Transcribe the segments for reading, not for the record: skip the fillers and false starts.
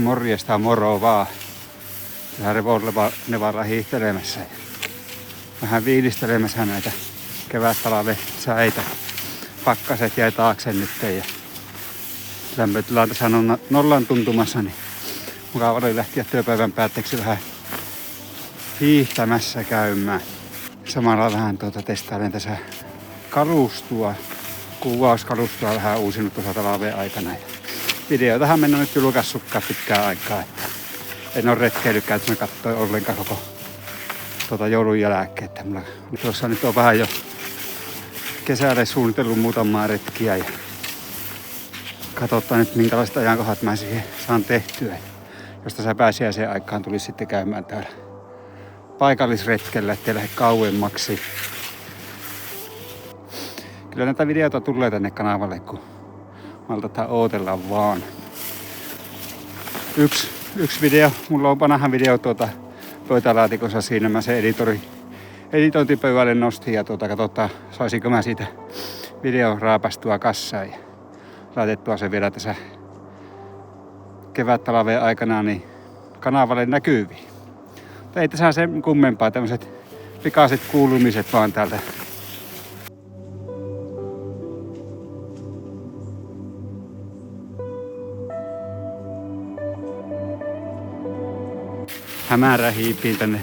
Morjesta moro vaan. Vähän Revolvernevalla hiihtelemässä. Vähän viilistelemässä näitä kevät-talven säitä. Pakkaset jäi taakse nyt ja lämpötila on tässä nollan tuntumassa, niin mukava oli lähteä työpäivän päätteeksi vähän hiihtämässä käymään. Samalla vähän testailen tässä kalustua, kuvauskalustua vähän uusinut tuossa talven aikana. Videotahan mennä nyt julkaissutkaan pitkään aikaa, että en ole retkeillytkään, että mä katsoin ollenkaan koko joulun jälkeen. Että mulla tuossa nyt on vähän jo kesälle suunnitellut muutamaa retkiä ja katsotaan nyt minkälaiset ajankohdat mä siihen saan tehtyä. Jos tässä pääsiäiseen aikaan tulisi sitten käymään täällä paikallisretkellä, ettei lähde kauemmaksi. Kyllä näitä videoita tulee tänne kanavalle, kun maltetaan ootella vaan. Yksi video, mulla on vanha video pöytälaatikossa, siinä mä se editointipöydälle nostin ja katsotaan, saisinko mä siitä video raapastua kassaan ja laitettua se vielä tässä kevät-talven aikana niin kanavalle näkyviin. Mutta ei tässä sen kummempaa, tämmöiset pikaiset kuulumiset vaan täältä. Hämärä hiipii tänne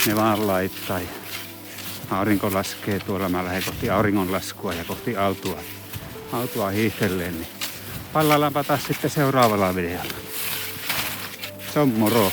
Nevaan laittaa ja aurinko laskee tuolla. Mä lähden kohti auringonlaskua ja kohti autua hiihtelleen. Niin pallaillaanpa taas sitten seuraavalla videolla. Se on moro!